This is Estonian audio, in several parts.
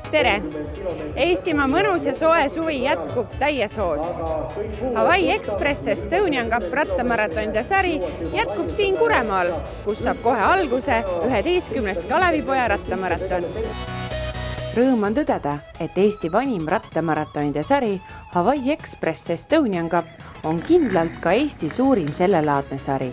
Tere! Eestimaa mõnus ja soe suvi jätkub täies hoos. Hawaii Express Estonian Cup rattamaratonide sari jätkub siin Kuremaal, kus saab kohe alguse 11. Kalevipoja rattamaraton. Rõõm on tõdeda, et Eesti vanim rattamaratonide sari Hawaii Express Estonian Cup on kindlalt ka Eesti suurim sellelaadne sari.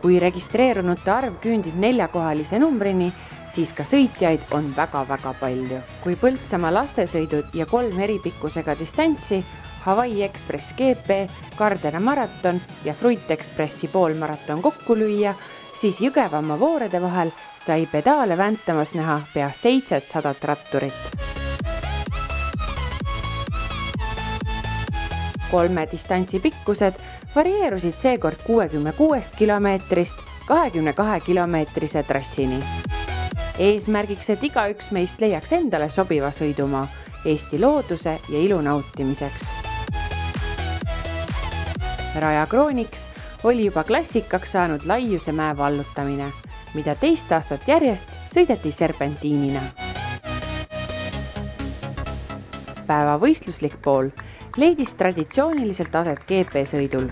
Kui registreerunute arv küündib 4-kohalise numbrini, siis ka sõitjaid on väga-väga palju. Kui Põltsamaa lastesõidud ja 3 eripikkusega distantsi, Hawaii Express GP, Gardena maraton ja Fruit Expressi poolmaraton kokku lüüa, siis Jõgevamaa voorede vahel sai pedaale väntamas näha pea 700 ratturit. 3 distantsi pikkused varieerusid seekord 66 kilomeetrist 22 kilomeetrise trassini. Eesmärgiks, et igaüks meist leiaks endale sobiva sõidumaa Eesti looduse ja ilu nautimiseks. Raja krooniks oli juba klassikaks saanud Laiuse mäe vallutamine, mida 2 aastat järjest sõideti serpentiinina. Päeva võistluslik pool leidis traditsiooniliselt aset GP-sõidul.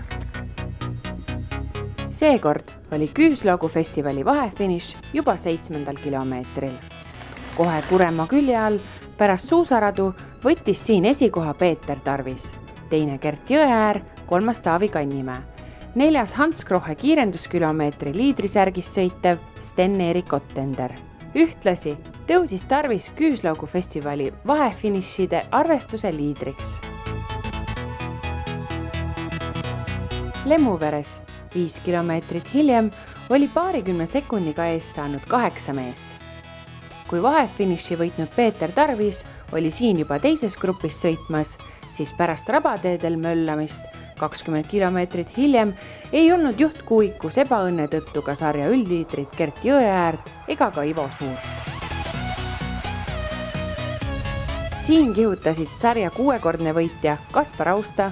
Seekord oli Küüsloogu festivali vahefiniš juba 7. kilomeetril. Kohe Kuremaa külje all pärast suusaradu võttis siin esikoha Peeter Tarvis, 2. Gert Jõeäär, 3. Taavi Kannimäe, 4. Hans Krohe kiirenduskilomeetri liidrisärgis sõitev Sten-Erik Ottender. Ühtlasi tõusis Tarvis Küüsloogu festivali vahefinišide arvestuse liidriks. Lemmuveres 5 kilomeetrit hiljem oli 20 sekundiga ees saanud 8 meest. Kui vahefiniši võitnud Peeter Tarvis oli siin juba teises grupis sõitmas, siis pärast rabateedel möllamist 20 kilomeetrit hiljem ei olnud juhtkuuikus ebaõnne tõttu ka sarja üldliidrit Gert Jõeäärt ega ka Ivo Suurt. Siin kihutasid sarja 6-kordne võitja Kaspar Austa,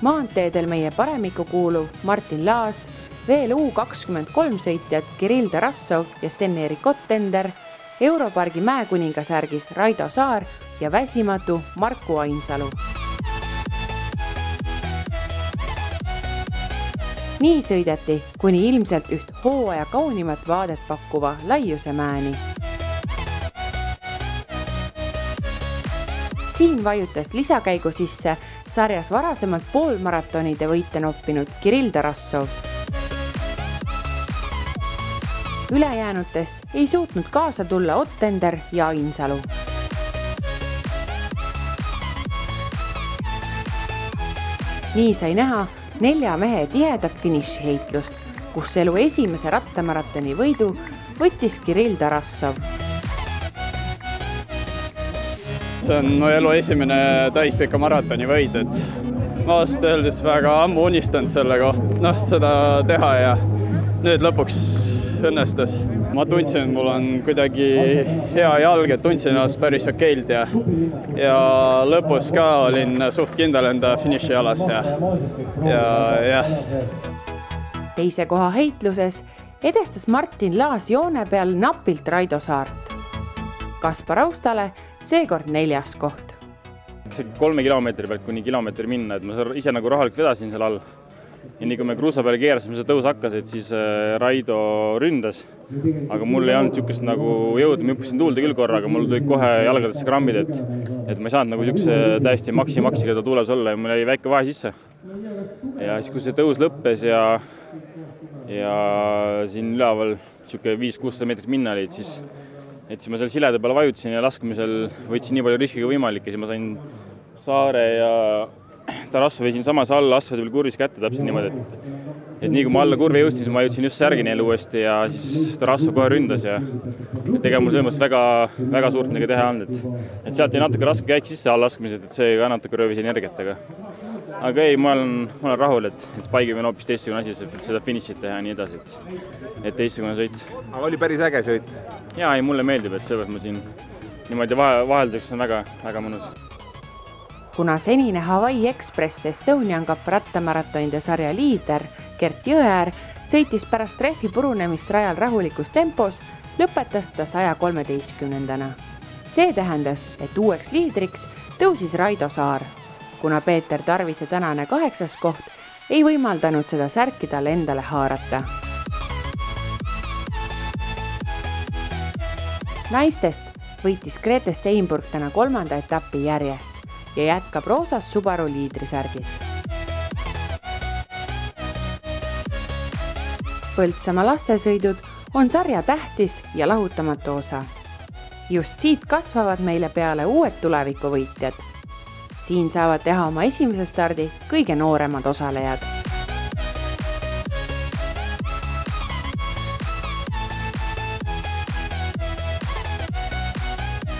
maanteedel meie paremikku kuuluv Martin Laas, veel U23 sõitjad Kirill Tarassov ja Sten-Erik Ottender, Europargi mäekuningasärgis Raido Saar ja väsimatu Marku Ainsalu. Nii sõideti kuni ilmselt üht hooaja kaunimat vaadet pakkuva Laiuse mäeni. Siin vajutas lisakäigu sisse sarjas varasemalt poolmaratonide võite noppinud Kirill Tarassov. Ülejäänutest ei suutnud kaasa tulla Ottender ja Ainsalu. Nii sai näha 4 mehe tihedat finišiheitlust, kus elu esimese rattamaratoni võidu võttis Kirill Tarassov. See on mu elu esimene täispika maratoni võid, et ma ausalt öeldes väga ammu unistanud seda teha ja nüüd lõpuks õnnestus. Ma tundsin, et mul on kuidagi hea jalg, et tundsin ennast päris okeilt ja lõpus ka olin suht kindel enda finišialas ja. Teise koha heitluses edestas Martin Laas joone peal napilt Raido Saart. Kaspar Austale seekord 4. koht. 3 kilomeetri pealt kuni kilomeetri minna, et ma ise nagu rahalikult vedasin seal all. Ja nii kui me kruusa peale keerasime, see tõus hakkasid, siis Raido ründas, aga mul ei olnud niisugust nagu jõudu, ma hüppasin tuulde küll korra, aga mul tulid kohe jalgadesse krammid, et ma ei saanud nagu niisuguse täiesti maksiga tuules olla ja mul jäi väike vahe sisse. Ja siis, kui see tõus lõppes ja siin üleval 500-600 meetrit minna olid, siis ma seal silede peale vajutasin ja laskmisel võtsin nii palju riskiga võimalik ja siis ma sain Saare ja Tarassov võisin samas alla asfaldi peal kurvis kätte täpselt niimoodi, et nii kui ma alla kurvi jõudsin, siis ma jõudsin just särgi neile uuesti ja siis Tarassov kohe ründas ja tegelikult mul sõimas väga suurt midagi teha olnud, et sealt jäi natuke raske käik sisse alla laskmised, et see ka natuke röövis energiat, aga ei, ma olen rahul, et paigib on hoopis teistsugune asi, seda finišit teha ja nii edasi, et teistsugune sõit. Aga oli päris äge sõit? Jaa, ei, mulle meeldib, et seepärast ma siin niimoodi vahelduseks on väga mõnus. Kuna senine Hawaii Express Estonian Cup rattamaratonide sarja liider Gert Jõeäär sõitis pärast rehvi purunemist rajal rahulikus tempos, lõpetas ta 113. See tähendas, et uueks liidriks tõusis Raido Saar, kuna Peeter Tarvise tänane 8. koht ei võimaldanud seda särki talle endale haarata. Naistest võitis Grete Steinburg täna 3. etappi järjest ja jätkab roosas Subaru liidrisärgis. Põltsamaa lastesõidud on sarja tähtis ja lahutamatu osa. Just siit kasvavad meile peale uued tulevikuvõitjad. Siin saavad teha oma esimese stardi kõige nooremad osalejad.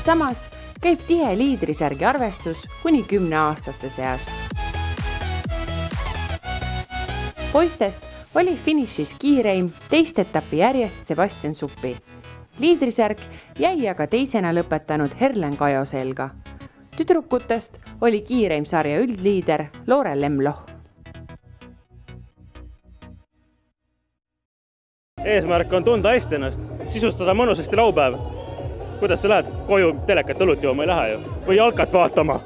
Samas käib tihe liidrisärgi arvestus kuni 10-aastaste seas. Poistest oli finišis kiireim teist etappi järjest Sebastian Suppi. Liidrisärg jäi aga teisena lõpetanud Herlen Kajo selga. Tüdrukutest oli kiireim sarja üldliider Loore Lemloh. Eesmärk on tunda hästi ennast, sisustada mõnusasti laupäev. Kuidas sa lähed? Koju telekat õlut jooma ei lähe ju? Või jalkat vaatama?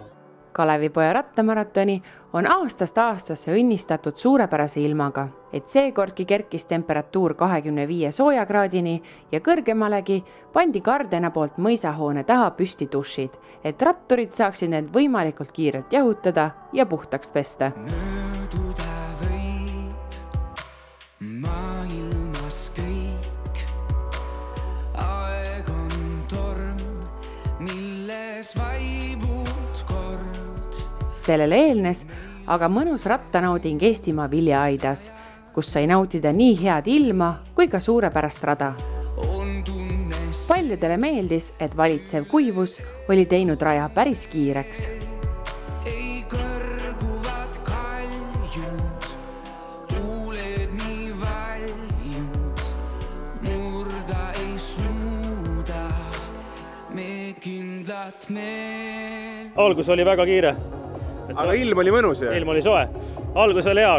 Kalevipoja rattamaratoni on aastast aastasse õnnistatud suurepärase ilmaga, et seekordki kerkis temperatuur 25 soojakraadini ja kõrgemalegi pandi Gardena poolt mõisahoone taha püsti dušid, et ratturid saaksid need võimalikult kiirelt jahutada ja puhtaks pesta. Mööduda võib maailmas kõik. Aeg on torm, milles vaibud kord. Sellele eelnes aga mõnus rattanauding Eestimaa Viljaaidas, kus sai nautida nii head ilma kui ka suurepärast rada. Paljudele meeldis, et valitsev kuivus oli teinud raja päris kiireks. Ei kõrguvad kaljud, tuuled nii valjud, murda ei suuda me kindlat meel. Algus oli väga kiire. Aga ilm oli mõnus ja? Ilm oli soe. Algus oli hea,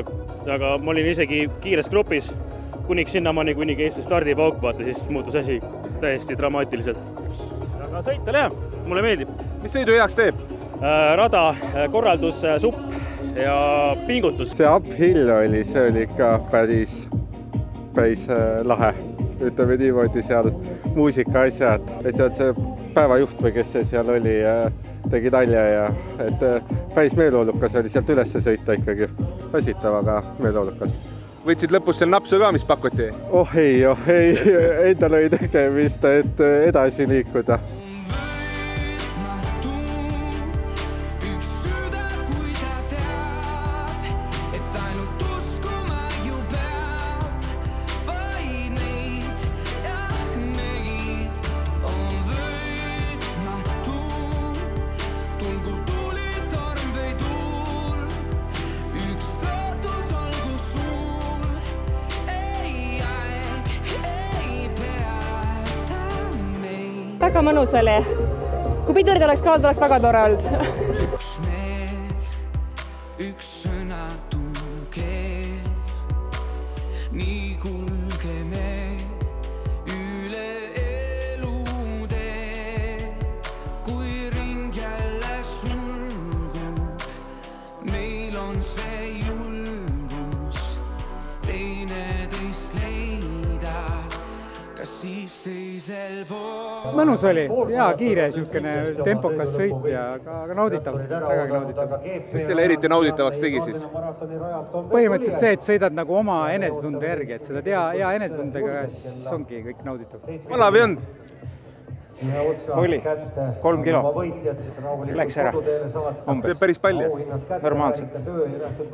aga ma olin isegi kiires grupis, kuniks sinnamaani, kuni Eesti stardipauk, vaata, siis muutus asi täiesti dramaatiliselt. Aga sõit oli hea, mulle meeldib. Mis sõidu heaks teeb? Rada, korraldus, supp ja pingutus. See uphill oli, see oli ikka päris lahe. Ütleme niimoodi seal muusika asjad, et see päevajuht või kes see seal oli, tegi nalja ja et päris meeleolukas oli sealt ülesse sõita ikkagi. Väsitav, aga meeleolukas. Võtsid lõpus seal napsu ka, mis pakuti? Oh ei, endal oli tegemist, et edasi liikuda. Väga mõnus oli. Kui pidurd oleks ka olnud, oleks väga tore olnud. Üks meel, üks sõnatum keel, nii kulgeme üle elude, kui ring jälle sulgub, meil on see julgus teineteist leida, kas siis teisel pool. Mõnus oli, hea kiire, niisugune tempokas sõit ja aga nauditav, vägagi nauditav. Mis selle eriti nauditavaks tegi siis? Põhimõtteliselt see, et sõidad nagu oma enesetunde järgi, et seda hea enesetundega, siis ongi kõik nauditav. Valav ei olnud? Oli 3 kilo, läks ära umbes. Päris palju? Normaalselt.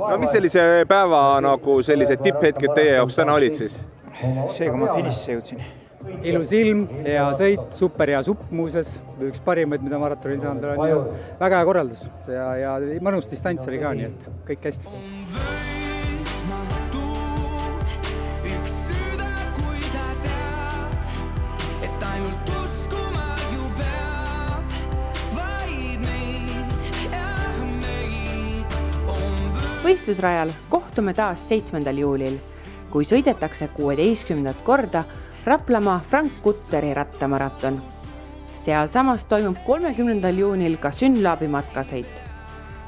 No mis sellise päeva nagu sellised tipphetked teie jaoks täna olid siis? See, kui ma finississe jõudsin. Ilus ilm, hea sõit, super hea supp muuses, üks parimaid, mida maratonil saanud on ja väga hea korraldus ja mõnus distants oli ka, nii et kõik hästi. Võistlusrajal kohtume taas 7. juulil, kui sõidetakse 16. korda Raplamaa Frank Kutteri rattamaraton. Sealsamas toimub 30. juunil ka Synlabi matkasõit.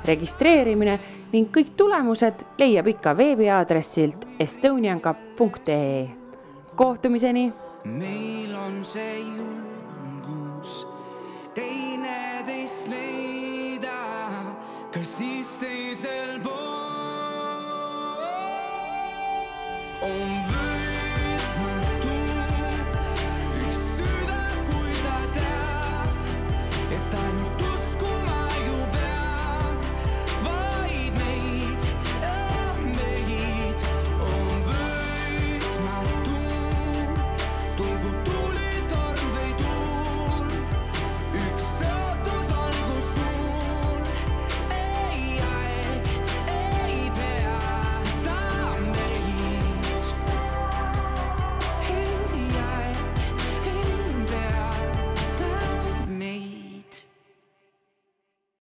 Registreerimine ning kõik tulemused leiab ikka veebiaadressilt estoniancap.ee. Kohtumiseni! Meil on see julgus teineteist leida, kas siis teisel pool on